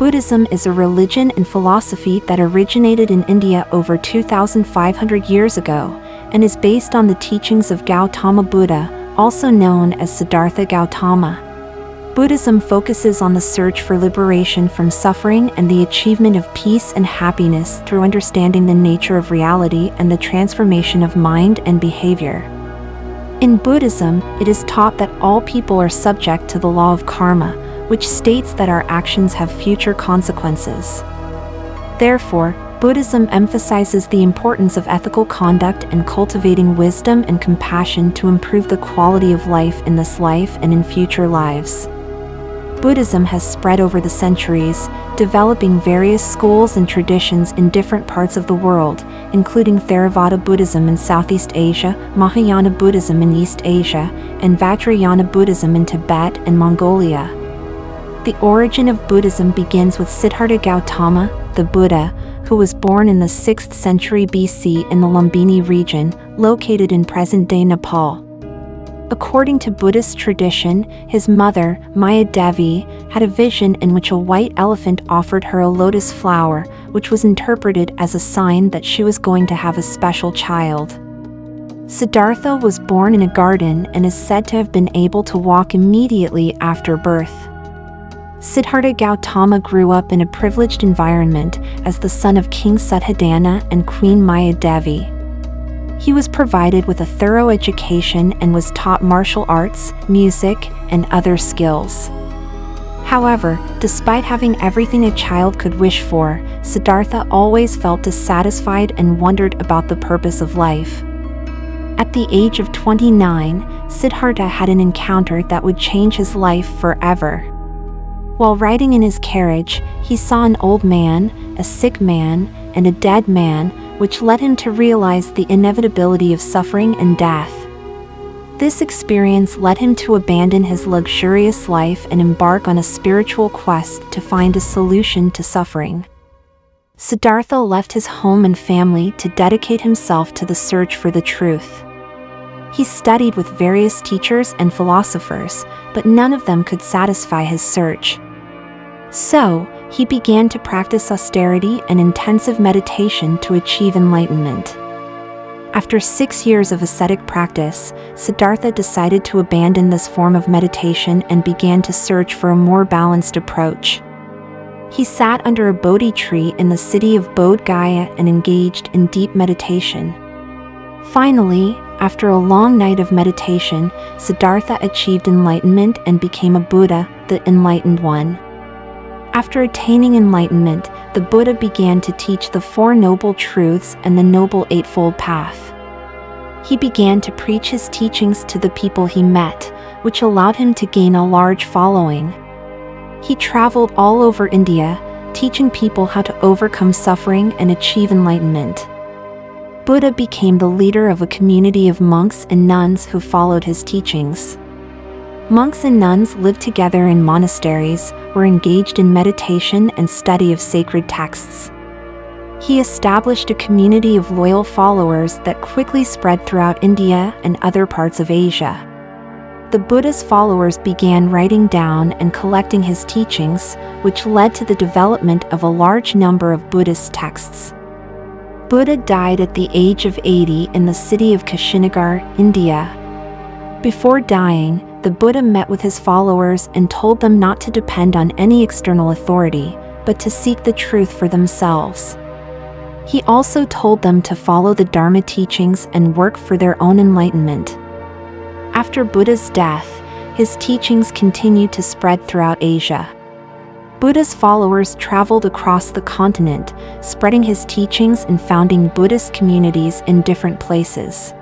Buddhism is a religion and philosophy that originated in India over 2,500 years ago, and is based on the teachings of Gautama Buddha, also known as Siddhartha Gautama. Buddhism focuses on the search for liberation from suffering and the achievement of peace and happiness through understanding the nature of reality and the transformation of mind and behavior. In Buddhism, it is taught that all people are subject to the law of karma, which states that our actions have future consequences. Therefore, Buddhism emphasizes the importance of ethical conduct and cultivating wisdom and compassion to improve the quality of life in this life and in future lives. Buddhism has spread over the centuries, developing various schools and traditions in different parts of the world, including Theravada Buddhism in Southeast Asia, Mahayana Buddhism in East Asia, and Vajrayana Buddhism in Tibet and Mongolia. The origin of Buddhism begins with Siddhartha Gautama, the Buddha, who was born in the 6th century BC in the Lumbini region, located in present-day Nepal. According to Buddhist tradition, his mother, Maya Devi, had a vision in which a white elephant offered her a lotus flower, which was interpreted as a sign that she was going to have a special child. Siddhartha was born in a garden and is said to have been able to walk immediately after birth. Siddhartha Gautama grew up in a privileged environment as the son of King Suddhodana and Queen Maya Devi. He was provided with a thorough education and was taught martial arts, music, and other skills. However, despite having everything a child could wish for, Siddhartha always felt dissatisfied and wondered about the purpose of life. At the age of 29, Siddhartha had an encounter that would change his life forever. While riding in his carriage, he saw an old man, a sick man, and a dead man, which led him to realize the inevitability of suffering and death. This experience led him to abandon his luxurious life and embark on a spiritual quest to find a solution to suffering. Siddhartha left his home and family to dedicate himself to the search for the truth. He studied with various teachers and philosophers, but none of them could satisfy his search. So, he began to practice austerity and intensive meditation to achieve enlightenment. After 6 years of ascetic practice, Siddhartha decided to abandon this form of meditation and began to search for a more balanced approach. He sat under a Bodhi tree in the city of Bodh Gaya and engaged in deep meditation. Finally, after a long night of meditation, Siddhartha achieved enlightenment and became a Buddha, the Enlightened One. After attaining enlightenment, the Buddha began to teach the Four Noble Truths and the Noble Eightfold Path. He began to preach his teachings to the people he met, which allowed him to gain a large following. He traveled all over India, teaching people how to overcome suffering and achieve enlightenment. Buddha became the leader of a community of monks and nuns who followed his teachings. Monks and nuns lived together in monasteries, were engaged in meditation and study of sacred texts. He established a community of loyal followers that quickly spread throughout India and other parts of Asia. The Buddha's followers began writing down and collecting his teachings, which led to the development of a large number of Buddhist texts. Buddha died at the age of 80 in the city of Kushinagar, India. Before dying, the Buddha met with his followers and told them not to depend on any external authority, but to seek the truth for themselves. He also told them to follow the Dharma teachings and work for their own enlightenment. After Buddha's death, his teachings continued to spread throughout Asia. Buddha's followers traveled across the continent, spreading his teachings and founding Buddhist communities in different places.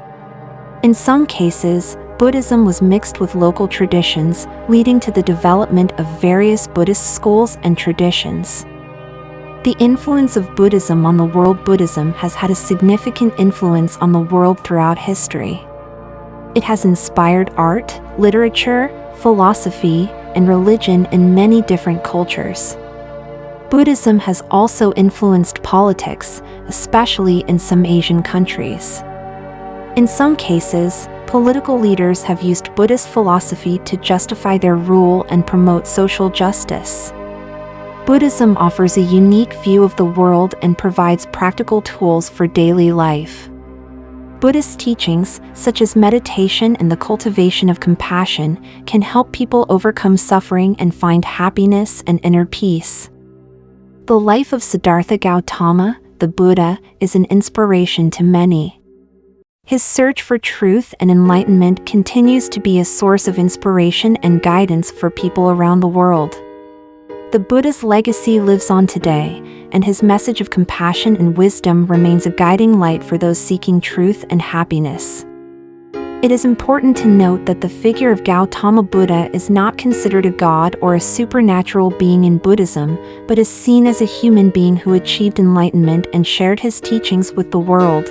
In some cases, Buddhism was mixed with local traditions, leading to the development of various Buddhist schools and traditions. The influence of Buddhism on the world. Buddhism has had a significant influence on the world throughout history. It has inspired art, literature, philosophy, and religion in many different cultures. Buddhism has also influenced politics, especially in some Asian countries. In some cases, political leaders have used Buddhist philosophy to justify their rule and promote social justice. Buddhism offers a unique view of the world and provides practical tools for daily life. Buddhist teachings, such as meditation and the cultivation of compassion, can help people overcome suffering and find happiness and inner peace. The life of Siddhartha Gautama, the Buddha, is an inspiration to many. His search for truth and enlightenment continues to be a source of inspiration and guidance for people around the world. The Buddha's legacy lives on today, and his message of compassion and wisdom remains a guiding light for those seeking truth and happiness. It is important to note that the figure of Gautama Buddha is not considered a god or a supernatural being in Buddhism, but is seen as a human being who achieved enlightenment and shared his teachings with the world.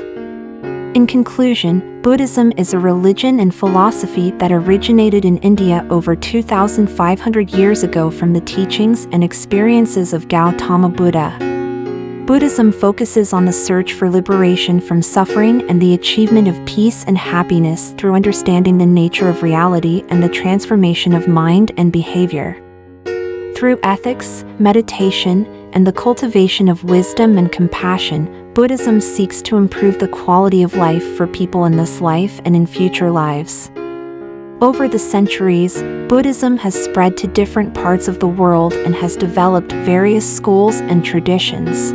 In conclusion, Buddhism is a religion and philosophy that originated in India over 2,500 years ago from the teachings and experiences of Gautama Buddha. Buddhism focuses on the search for liberation from suffering and the achievement of peace and happiness through understanding the nature of reality and the transformation of mind and behavior. Through ethics, meditation, and the cultivation of wisdom and compassion, Buddhism seeks to improve the quality of life for people in this life and in future lives. Over the centuries, Buddhism has spread to different parts of the world and has developed various schools and traditions.